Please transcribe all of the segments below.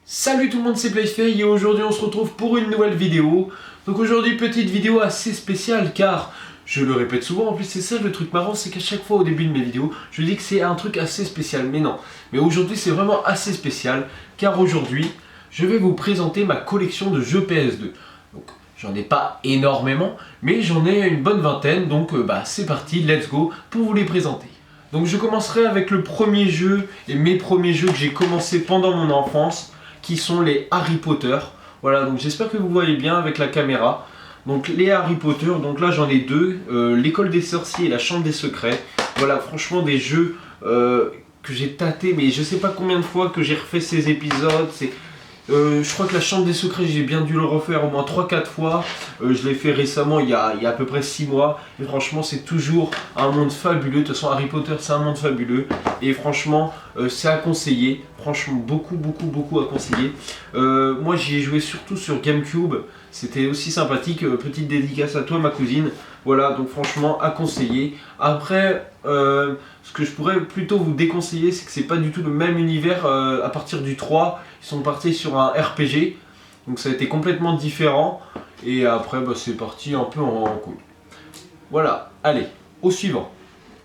Salut tout le monde, c'est PlayStation et aujourd'hui on se retrouve pour une nouvelle vidéo. Donc aujourd'hui petite vidéo assez spéciale car, je le répète souvent, en plus c'est ça le truc marrant, c'est qu'à chaque fois au début de mes vidéos, je dis que c'est un truc assez spécial, mais non. Mais aujourd'hui c'est vraiment assez spécial car aujourd'hui, je vais vous présenter ma collection de jeux PS2. Donc j'en ai pas énormément, mais j'en ai une bonne vingtaine, donc c'est parti, let's go pour vous les présenter. Donc je commencerai avec le premier jeu et mes premiers jeux que j'ai commencé pendant mon enfance, qui sont les Harry Potter. Voilà, donc j'espère que vous voyez bien avec la caméra. Donc les Harry Potter, donc là j'en ai deux, l'école des sorciers et la chambre des secrets. Voilà, franchement des jeux que j'ai tâté, mais je sais pas combien de fois que j'ai refait ces épisodes. Je crois que la chambre des secrets, j'ai bien dû le refaire au moins 3-4 fois. Je l'ai fait récemment, il y a à peu près 6 mois. Et franchement, c'est toujours un monde fabuleux. De toute façon, Harry Potter, c'est un monde fabuleux. Et franchement, c'est à conseiller. Franchement, beaucoup à conseiller. Moi, j'y ai joué surtout sur GameCube. C'était aussi sympathique. Petite dédicace à toi, ma cousine. Voilà, donc franchement, à conseiller. Après, ce que je pourrais plutôt vous déconseiller, c'est que c'est pas du tout le même univers à partir du 3. Ils sont partis sur un RPG, donc ça a été complètement différent. Et après, c'est parti un peu en couille. Voilà, allez, au suivant.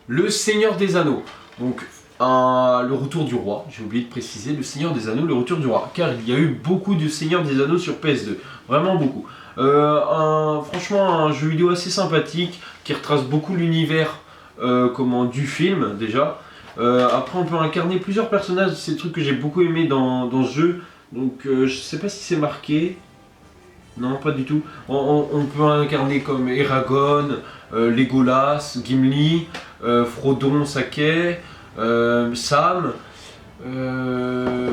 Le Seigneur des Anneaux. Donc, le retour du roi, j'ai oublié de préciser, le Seigneur des Anneaux, le retour du roi. Car il y a eu beaucoup de Seigneur des Anneaux sur PS2. Vraiment beaucoup. Franchement, un jeu vidéo assez sympathique, qui retrace beaucoup l'univers du film, déjà. Après, on peut incarner plusieurs personnages, c'est le truc que j'ai beaucoup aimé dans ce jeu. Donc, je sais pas si c'est marqué. Non, pas du tout. On peut incarner comme Eragon, Legolas, Gimli, Frodon, Sake, Sam.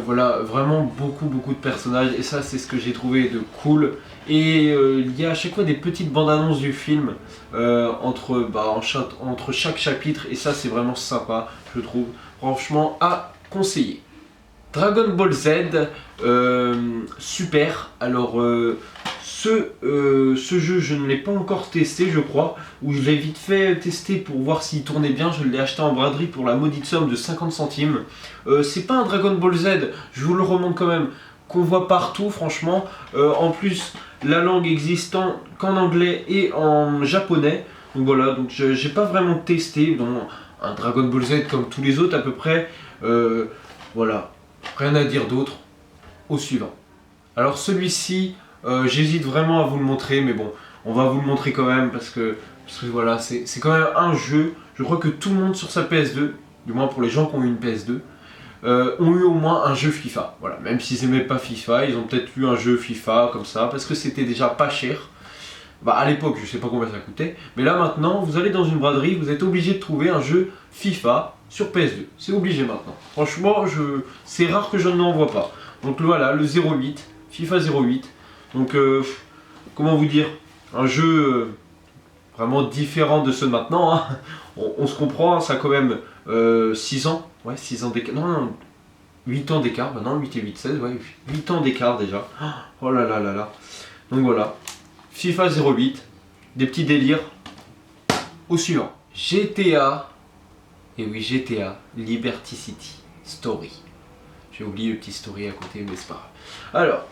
Voilà, vraiment beaucoup de personnages. Et ça, c'est ce que j'ai trouvé de cool. Et il y a à chaque fois des petites bandes annonces du film entre chaque chapitre. Et ça, c'est vraiment sympa, je trouve. Franchement, à conseiller. Dragon Ball Z, super. Alors, ce jeu, je ne l'ai pas encore testé, je crois. Ou je l'ai vite fait tester pour voir s'il tournait bien. Je l'ai acheté en braderie pour la maudite somme de 50 centimes. C'est pas un Dragon Ball Z, je vous le remonte quand même, qu'on voit partout, franchement. En plus, la langue existant qu'en anglais et en japonais. Donc voilà, donc j'ai pas vraiment testé. Donc, un Dragon Ball Z comme tous les autres à peu près. Voilà. Rien à dire d'autre, au suivant. Alors celui-ci, j'hésite vraiment à vous le montrer, mais bon, on va vous le montrer quand même parce que voilà, c'est quand même un jeu. Je crois que tout le monde sur sa PS2, du moins pour les gens qui ont eu une PS2, ont eu au moins un jeu FIFA. Voilà, même s'ils n'aimaient pas FIFA, ils ont peut-être eu un jeu FIFA comme ça, parce que c'était déjà pas cher. À l'époque, je sais pas combien ça coûtait, mais là maintenant, vous allez dans une braderie, vous êtes obligé de trouver un jeu FIFA sur PS2. C'est obligé maintenant. Franchement, c'est rare que je n'en vois pas. Donc voilà, le 08, FIFA 08. Donc, comment vous dire, un jeu vraiment différent de ceux de maintenant. Hein. On se comprend, ça a quand même 6 ans. Ouais, 6 ans d'écart. Non, 8 ans d'écart. Non, 8 et 8, 16. Ouais, 8 ans d'écart déjà. Oh là là là là. Donc voilà. FIFA 08, des petits délires. Au suivant, GTA, et oui GTA, Liberty City, Story. J'ai oublié le petit story à côté, mais c'est pas grave. Alors,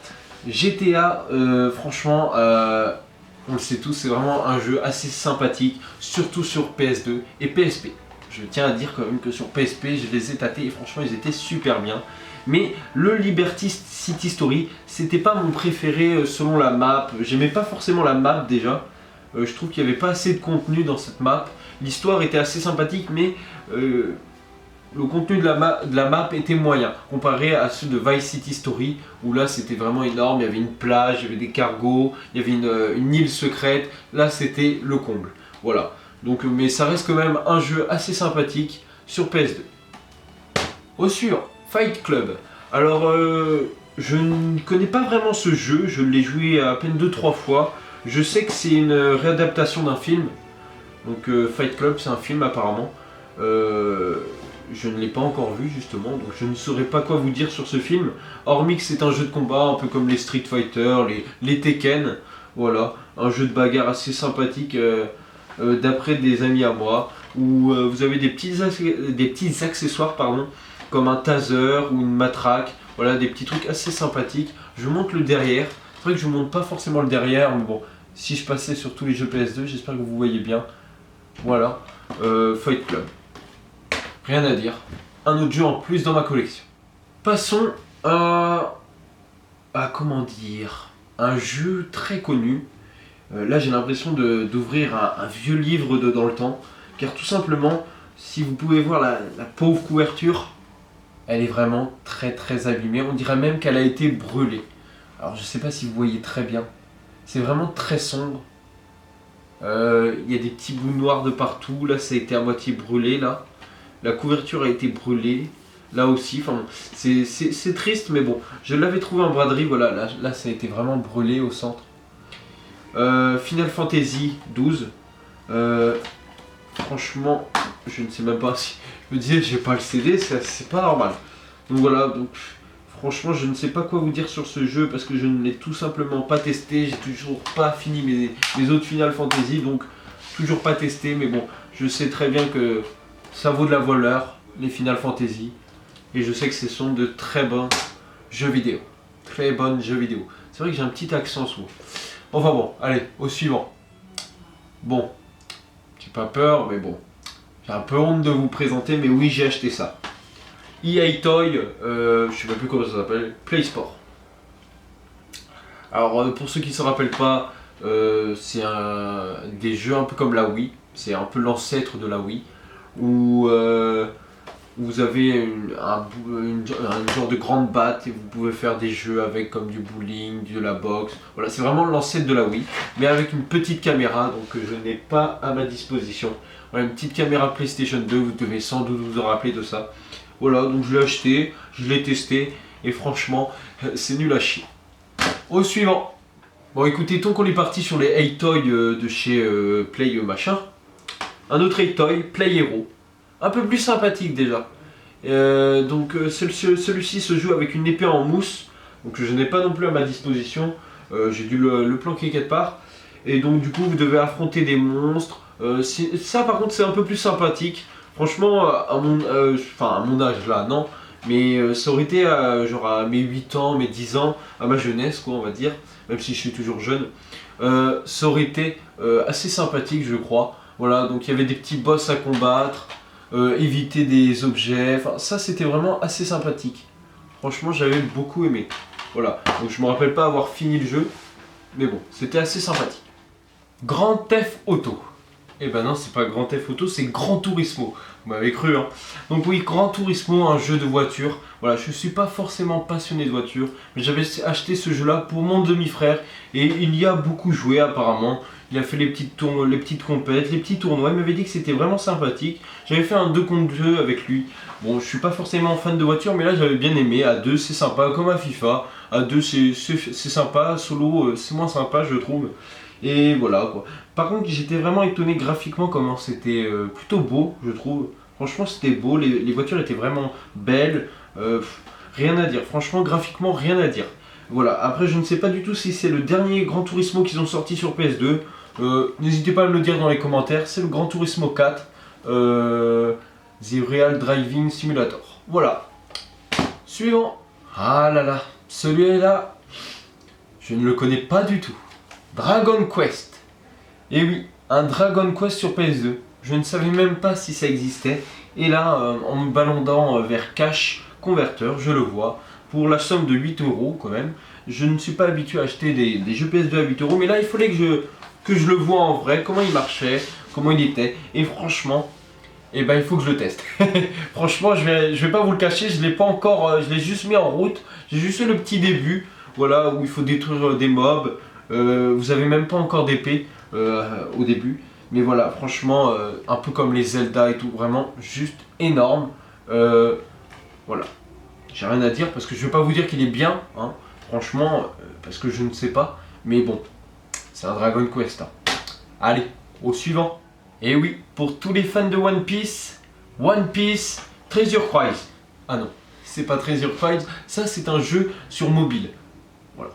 GTA, franchement, on le sait tous, c'est vraiment un jeu assez sympathique, surtout sur PS2 et PSP. Je tiens à dire quand même que sur PSP, je les ai tâtés et franchement, ils étaient super bien. Mais le Liberty City Story, c'était pas mon préféré selon la map. J'aimais pas forcément la map déjà. Je trouve qu'il n'y avait pas assez de contenu dans cette map. L'histoire était assez sympathique, mais le contenu de la map était moyen. Comparé à ceux de Vice City Story, où là c'était vraiment énorme. Il y avait une plage, il y avait des cargos, il y avait une île secrète. Là c'était le comble. Voilà. Donc, mais ça reste quand même un jeu assez sympathique sur PS2. Au suivant. Fight Club. Alors, je ne connais pas vraiment ce jeu, je l'ai joué à peine 2-3 fois. Je sais que c'est une réadaptation d'un film. Donc Fight Club, c'est un film apparemment. Je ne l'ai pas encore vu justement, donc je ne saurais pas quoi vous dire sur ce film. Hormis que c'est un jeu de combat, un peu comme les Street Fighter, les Tekken. Voilà, un jeu de bagarre assez sympathique d'après des amis à moi. Où vous avez des petits accessoires, pardon, comme un taser ou une matraque. Voilà, des petits trucs assez sympathiques. Je vous montre le derrière. C'est vrai que je vous montre pas forcément le derrière, mais bon, si je passais sur tous les jeux PS2, j'espère que vous voyez bien. Voilà, Fight Club. Rien à dire. Un autre jeu en plus dans ma collection. Passons à comment dire, un jeu très connu. Là j'ai l'impression d'ouvrir un vieux livre dans le temps, car tout simplement, si vous pouvez voir la pauvre couverture, elle est vraiment très abîmée. On dirait même qu'elle a été brûlée. Alors je sais pas si vous voyez très bien. C'est vraiment très sombre. Il y a des petits bouts noirs de partout. Là ça a été à moitié brûlé là. La couverture a été brûlée. Là aussi, enfin, c'est triste, mais bon, je l'avais trouvé en braderie, voilà, là ça a été vraiment brûlé au centre. Final Fantasy 12. Franchement, je ne sais même pas si. Je me disais, j'ai pas le CD, c'est pas normal. Donc voilà, donc franchement, je ne sais pas quoi vous dire sur ce jeu parce que je ne l'ai tout simplement pas testé. J'ai toujours pas fini mes autres Final Fantasy, donc toujours pas testé. Mais bon, je sais très bien que ça vaut de la valeur, les Final Fantasy. Et je sais que ce sont de très bons jeux vidéo. Très bons jeux vidéo. C'est vrai que j'ai un petit accent souvent. Enfin bon, allez, au suivant. Bon, j'ai pas peur, mais bon. J'ai un peu honte de vous présenter, mais oui, j'ai acheté ça. EA Toy, je sais pas plus comment ça s'appelle, Play Sport. Alors, pour ceux qui ne se rappellent pas, c'est des jeux un peu comme la Wii. C'est un peu l'ancêtre de la Wii. Où vous avez un genre de grande batte et vous pouvez faire des jeux avec comme du bowling, de la boxe. Voilà, c'est vraiment l'ancêtre de la Wii, mais avec une petite caméra, donc que je n'ai pas à ma disposition. Voilà, une petite caméra PlayStation 2, vous devez sans doute vous en rappeler de ça. Voilà, donc je l'ai acheté, je l'ai testé, et franchement, c'est nul à chier. Au suivant. Bon écoutez, tant qu'on est parti sur les Hey-Toy de chez Play machin, un autre Hey-Toy, Play Hero. Un peu plus sympathique déjà. Celui-ci se joue avec une épée en mousse, donc je n'ai pas non plus à ma disposition. J'ai dû le planquer quelque part. Et donc du coup vous devez affronter des monstres. Ça par contre c'est un peu plus sympathique. Franchement, à mon âge là, non. Mais ça aurait été genre à mes 8 ans, mes 10 ans, à ma jeunesse quoi on va dire, même si je suis toujours jeune. Ça aurait été assez sympathique je crois. Voilà, donc il y avait des petits boss à combattre. Éviter des objets, enfin ça c'était vraiment assez sympathique. Franchement j'avais beaucoup aimé. Voilà, donc je me rappelle pas avoir fini le jeu, mais bon, c'était assez sympathique. Grand Theft Auto. Eh ben non, c'est pas Grand Theft Auto, c'est Gran Turismo. Vous m'avez cru, hein. Donc oui, Gran Turismo, un jeu de voiture. Voilà, je suis pas forcément passionné de voiture, mais j'avais acheté ce jeu-là pour mon demi-frère et il y a beaucoup joué apparemment. Il a fait les petites compètes, les petits tournois. Il m'avait dit que c'était vraiment sympathique. J'avais fait un 2 contre 2 avec lui. Bon, je suis pas forcément fan de voiture, mais là j'avais bien aimé. À 2, c'est sympa, comme à FIFA. À 2, c'est sympa. Solo, c'est moins sympa, je trouve. Et voilà quoi. Par contre, j'étais vraiment étonné graphiquement comment c'était plutôt beau, je trouve. Franchement, c'était beau. Les voitures étaient vraiment belles. Rien à dire. Franchement, graphiquement, rien à dire. Voilà, après je ne sais pas du tout si c'est le dernier Gran Turismo qu'ils ont sorti sur PS2. N'hésitez pas à me le dire dans les commentaires. C'est le Gran Turismo 4, The Real Driving Simulator. Voilà. Suivant. Ah là là, celui-là, je ne le connais pas du tout. Dragon Quest. Et oui, un Dragon Quest sur PS2. Je ne savais même pas si ça existait. Et là, en me baladant vers Cash Converter, je le vois. Pour la somme de 8 € quand même. Je ne suis pas habitué à acheter des jeux PS2 à 8 €, mais là il fallait que je le vois en vrai, comment il marchait, comment il était. Et franchement, eh ben, il faut que je le teste. Franchement, je vais pas vous le cacher, je l'ai pas encore, je l'ai juste mis en route. J'ai juste fait le petit début, voilà, où il faut détruire des mobs. Vous avez même pas encore d'épée au début. Mais voilà, franchement, un peu comme les Zelda et tout, vraiment juste énorme. Voilà. J'ai rien à dire parce que je vais pas vous dire qu'il est bien, hein, franchement, parce que je ne sais pas. Mais bon, c'est un Dragon Quest. Hein. Allez, au suivant. Et oui, pour tous les fans de One Piece, Treasure Prize. Ah non, c'est pas Treasure Prize, ça c'est un jeu sur mobile. Voilà,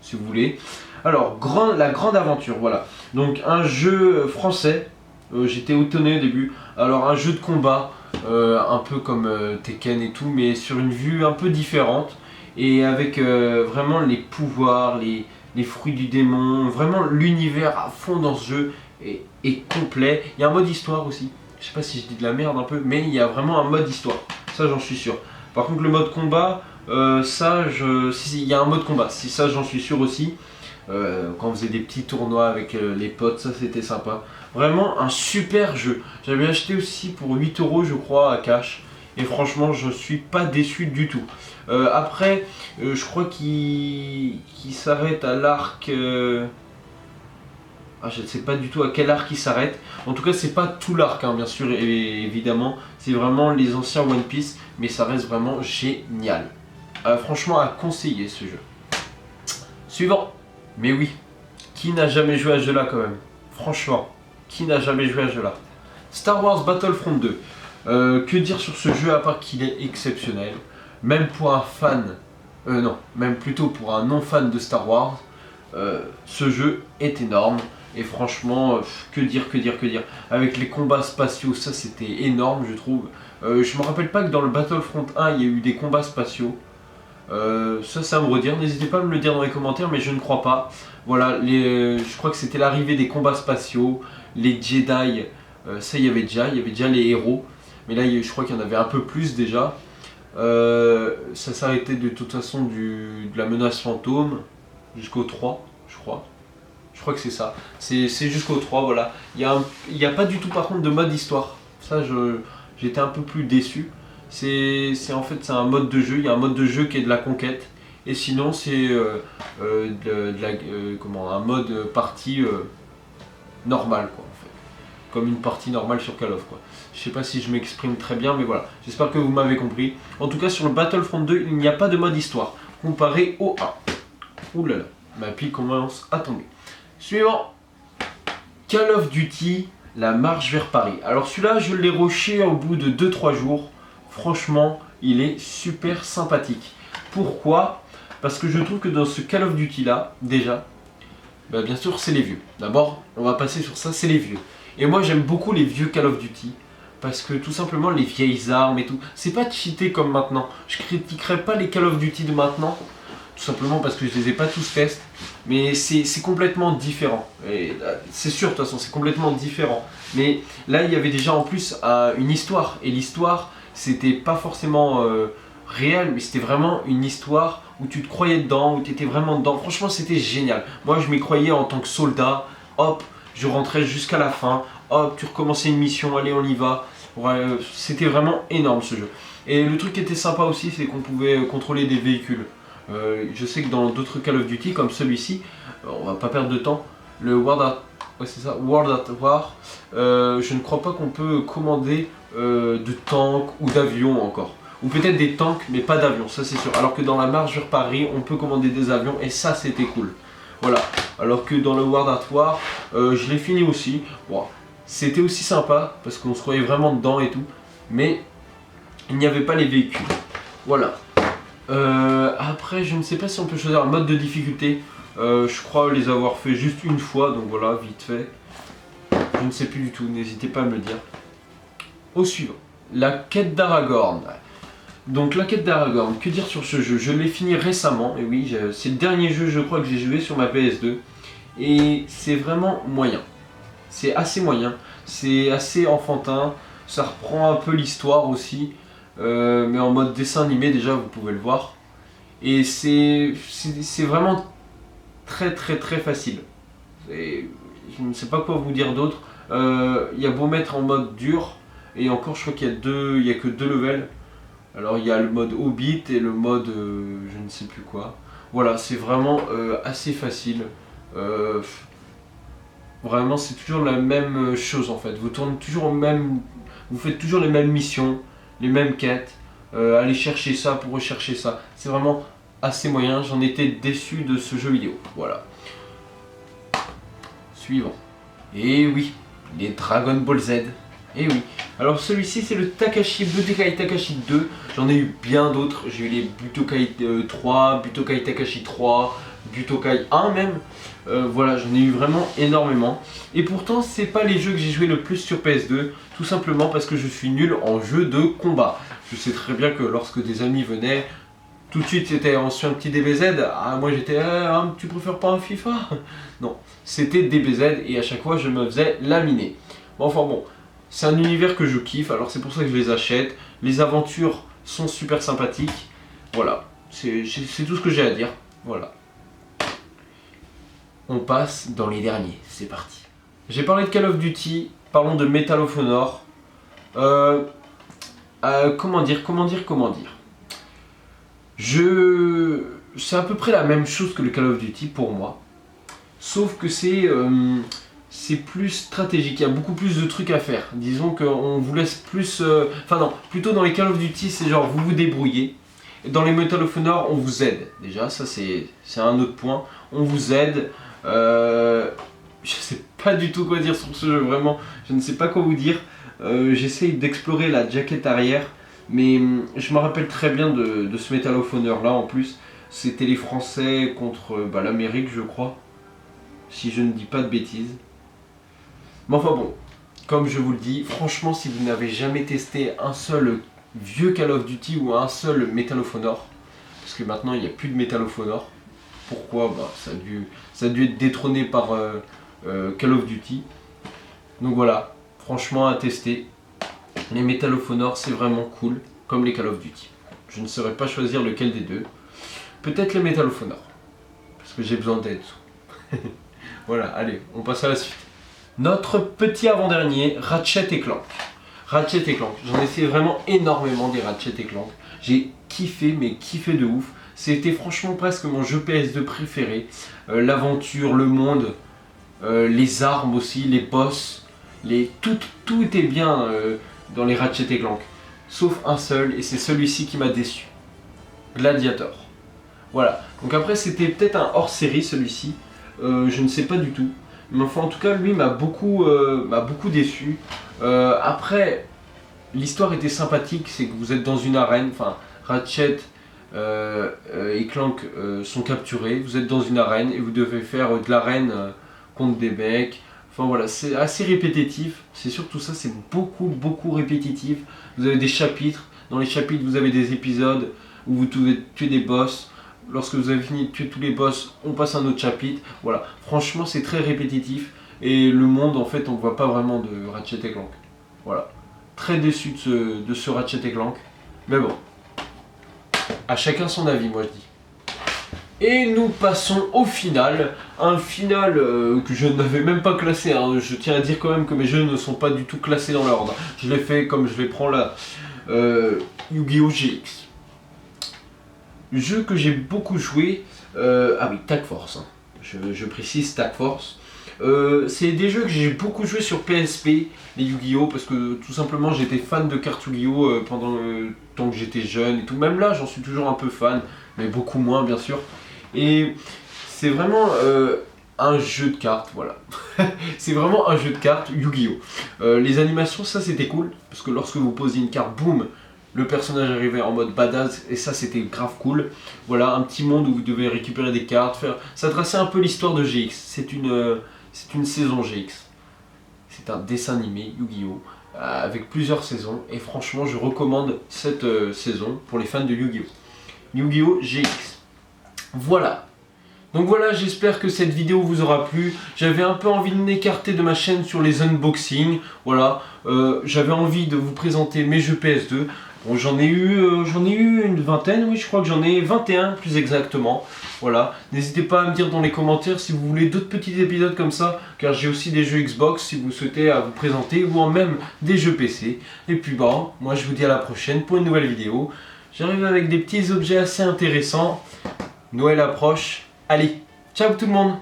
si vous voulez. Alors, la grande aventure, voilà. Donc un jeu français, j'étais étonné au début. Alors un jeu de combat. un peu comme Tekken et tout, mais sur une vue un peu différente, et avec vraiment les pouvoirs, les fruits du démon, vraiment l'univers à fond dans ce jeu est complet. Il y a un mode histoire aussi, je sais pas si je dis de la merde un peu, mais il y a vraiment un mode histoire, ça j'en suis sûr. Par contre le mode combat, si, il y a un mode combat, si ça j'en suis sûr aussi. Quand on faisait des petits tournois avec les potes, ça c'était sympa. Vraiment un super jeu. J'avais acheté aussi pour 8 euros je crois à cash. Et franchement je suis pas déçu du tout. Après je crois qu'il s'arrête à l'arc... Ah, je ne sais pas du tout à quel arc il s'arrête. En tout cas c'est pas tout l'arc hein, bien sûr évidemment. C'est vraiment les anciens One Piece. Mais ça reste vraiment génial. Franchement à conseiller ce jeu. Suivant. Mais oui, qui n'a jamais joué à ce jeu-là quand même? Franchement, qui n'a jamais joué à ce jeu-là? Star Wars Battlefront 2. Que dire sur ce jeu à part qu'il est exceptionnel? Même pour un fan, non, même plutôt pour un non-fan de Star Wars, ce jeu est énorme. Et franchement, que dire, que dire, que dire. Avec les combats spatiaux, ça c'était énorme je trouve. Je me rappelle pas que dans le Battlefront 1, il y a eu des combats spatiaux. Ça me redire, n'hésitez pas à me le dire dans les commentaires, mais je ne crois pas. Voilà, je crois que c'était l'arrivée des combats spatiaux, les Jedi, ça il y avait déjà les héros, mais là je crois qu'il y en avait un peu plus déjà. Ça s'arrêtait de toute façon de la menace fantôme jusqu'au 3, je crois. Je crois que c'est ça, c'est jusqu'au 3, voilà. Il y a pas du tout par contre de mode histoire, ça j'étais un peu plus déçu. En fait c'est un mode de jeu, il y a un mode de jeu qui est de la conquête et sinon c'est un mode partie normale quoi en fait. Comme une partie normale sur Call of quoi. Je sais pas si je m'exprime très bien mais voilà, j'espère que vous m'avez compris. En tout cas sur le Battlefront 2 il n'y a pas de mode histoire comparé au 1. Ouh là là, ma pile commence à tomber. Suivant, Call of Duty, la marche vers Paris. Alors celui-là je l'ai rushé au bout de 2-3 jours. Franchement, il est super sympathique. Pourquoi? Parce que je trouve que dans ce Call of Duty là, déjà, bah bien sûr c'est les vieux. D'abord, on va passer sur ça, c'est les vieux. Et moi j'aime beaucoup les vieux Call of Duty. Parce que tout simplement les vieilles armes et tout, c'est pas cheaté comme maintenant. Je critiquerai pas les Call of Duty de maintenant. Tout simplement parce que je les ai pas tous testés. Mais c'est complètement différent. C'est sûr de toute façon, c'est complètement différent. Mais là il y avait déjà en plus une histoire. Et l'histoire, c'était pas forcément réel, mais c'était vraiment une histoire où tu te croyais dedans, où tu étais vraiment dedans. Franchement, c'était génial. Moi, je m'y croyais en tant que soldat. Hop, je rentrais jusqu'à la fin. Hop, tu recommençais une mission, allez, on y va. Ouais, c'était vraiment énorme ce jeu. Et le truc qui était sympa aussi, c'est qu'on pouvait contrôler des véhicules. Je sais que dans d'autres Call of Duty, comme celui-ci, on va pas perdre de temps. Le World at War, je ne crois pas qu'on peut commander de tanks ou d'avions encore. Ou peut-être des tanks mais pas d'avions, ça c'est sûr. Alors que dans la marche vers Paris, on peut commander des avions et ça c'était cool. Voilà. Alors que dans le World at War, je l'ai fini aussi. Bon, c'était aussi sympa parce qu'on se croyait vraiment dedans et tout. Mais il n'y avait pas les véhicules. Voilà. Après, je ne sais pas si on peut choisir un mode de difficulté. Je crois les avoir fait juste une fois, donc voilà, vite fait. Je ne sais plus du tout, n'hésitez pas à me le dire. Au suivant, la quête d'Aragorn. Donc la quête d'Aragorn, que dire sur ce jeu? Je l'ai fini récemment, et oui, c'est le dernier jeu je crois que j'ai joué sur ma PS2. Et c'est vraiment moyen. C'est assez moyen, c'est assez enfantin, ça reprend un peu l'histoire aussi. Mais en mode dessin animé déjà, vous pouvez le voir. Et c'est vraiment très facile. Je ne sais pas quoi vous dire d'autre. Il y a beau mettre en mode dur, et encore je crois qu'il y a que 2 levels. Alors il y a le mode Hobbit et le mode je ne sais plus quoi. Voilà, c'est vraiment assez facile. Vraiment c'est toujours la même chose en fait. Vous tournez toujours vous faites toujours les mêmes missions, les mêmes quêtes. Aller chercher ça pour rechercher ça. C'est vraiment assez moyen. J'en étais déçu de ce jeu vidéo. Voilà. Suivant. Et oui, les Dragon Ball Z. Et oui. Alors celui-ci c'est le Butokai Takashi 2. J'en ai eu bien d'autres. J'ai eu les Butokai 3, Butokai Takashi 3, Butokai 1 même. Voilà, j'en ai eu vraiment énormément. Et pourtant, c'est pas les jeux que j'ai joué le plus sur PS2, tout simplement parce que je suis nul en jeu de combat. Je sais très bien que lorsque des amis venaient, tout de suite c'était on se fait un petit DBZ. Ah, moi j'étais tu préfères pas un FIFA? Non, c'était DBZ et à chaque fois je me faisais laminer. Bon, enfin bon, c'est un univers que je kiffe, alors c'est pour ça que je les achète. Les aventures sont super sympathiques. Voilà, c'est tout ce que j'ai à dire. Voilà. On passe dans les derniers, c'est parti. J'ai parlé de Call of Duty, parlons de Medal of Honor. Comment dire C'est à peu près la même chose que le Call of Duty pour moi. Sauf que c'est plus stratégique, il y a beaucoup plus de trucs à faire. Disons qu'on vous laisse plus... Enfin non, plutôt dans les Call of Duty, c'est genre vous vous débrouillez. Et dans les Medal of Honor, on vous aide. Déjà, ça c'est un autre point. On vous aide. Je sais pas du tout quoi dire sur ce jeu, vraiment. Je ne sais pas quoi vous dire. J'essaye d'explorer la jaquette arrière. Mais je me rappelle très bien de ce Medal of Honor là en plus. C'était les Français contre l'Amérique, je crois. Si je ne dis pas de bêtises. Mais enfin bon, comme je vous le dis, franchement, si vous n'avez jamais testé un seul vieux Call of Duty ou un seul Medal of Honor, parce que maintenant il n'y a plus de Medal of Honor. Pourquoi? Ça a dû être détrôné par Call of Duty. Donc voilà, franchement à tester. Les Medal of Honor c'est vraiment cool, comme les Call of Duty. Je ne saurais pas choisir lequel des deux. Peut-être les Medal of Honor, parce que j'ai besoin d'aide. Voilà, allez, on passe à la suite. Notre petit avant-dernier, Ratchet & Clank. Ratchet & Clank, j'en ai fait vraiment énormément des Ratchet & Clank. J'ai kiffé, mais kiffé de ouf. C'était franchement presque mon jeu PS2 préféré. L'aventure, le monde, les armes aussi, les boss, tout était bien dans les Ratchet & Clank. Sauf un seul, et c'est celui-ci qui m'a déçu. Gladiator. Voilà, donc après c'était peut-être un hors-série celui-ci. Je ne sais pas du tout. Mais enfin, en tout cas, lui m'a beaucoup déçu. Après, l'histoire était sympathique, c'est que vous êtes dans une arène, enfin, Ratchet et Clank sont capturés, vous êtes dans une arène et vous devez faire de l'arène contre des mecs. Enfin voilà, c'est assez répétitif, c'est surtout ça, c'est beaucoup répétitif. Vous avez des chapitres, dans les chapitres vous avez des épisodes où vous devez tuer des boss. Lorsque vous avez fini de tuer tous les boss, on passe à un autre chapitre. Voilà, franchement c'est très répétitif. Et le monde en fait on ne voit pas vraiment de Ratchet & Clank. Voilà, très déçu de ce Ratchet & Clank. Mais bon, à chacun son avis moi je dis. Et nous passons au final. Un final que je n'avais même pas classé. Hein. Je tiens à dire quand même que mes jeux ne sont pas du tout classés dans l'ordre. Je l'ai fait comme je vais prendre là. Yu-Gi-Oh! GX. Jeu que j'ai beaucoup joué, ah oui, Tag Force, hein. Je précise Tag Force. C'est des jeux que j'ai beaucoup joué sur PSP, les Yu-Gi-Oh! Parce que tout simplement j'étais fan de cartes Yu-Gi-Oh! Pendant le temps que j'étais jeune et tout. Même là j'en suis toujours un peu fan, mais beaucoup moins bien sûr. Et c'est vraiment un jeu de cartes, voilà. C'est vraiment un jeu de cartes Yu-Gi-Oh! Les animations, ça c'était cool, parce que lorsque vous posiez une carte, boum, le personnage arrivait en mode badass et ça c'était grave cool. Voilà, un petit monde où vous devez récupérer des cartes, ça traçait un peu l'histoire de GX. C'est une saison GX. C'est un dessin animé Yu-Gi-Oh! Avec plusieurs saisons et franchement je recommande cette saison pour les fans de Yu-Gi-Oh! Yu-Gi-Oh! GX. Voilà. Donc voilà, j'espère que cette vidéo vous aura plu. J'avais un peu envie de m'écarter de ma chaîne sur les unboxings. Voilà, j'avais envie de vous présenter mes jeux PS2. Bon, j'en ai eu une vingtaine, oui, je crois que j'en ai 21 plus exactement. Voilà, n'hésitez pas à me dire dans les commentaires si vous voulez d'autres petits épisodes comme ça, car j'ai aussi des jeux Xbox si vous souhaitez à vous présenter, ou en même des jeux PC. Et puis bon, moi je vous dis à la prochaine pour une nouvelle vidéo. J'arrive avec des petits objets assez intéressants. Noël approche. Allez, ciao tout le monde!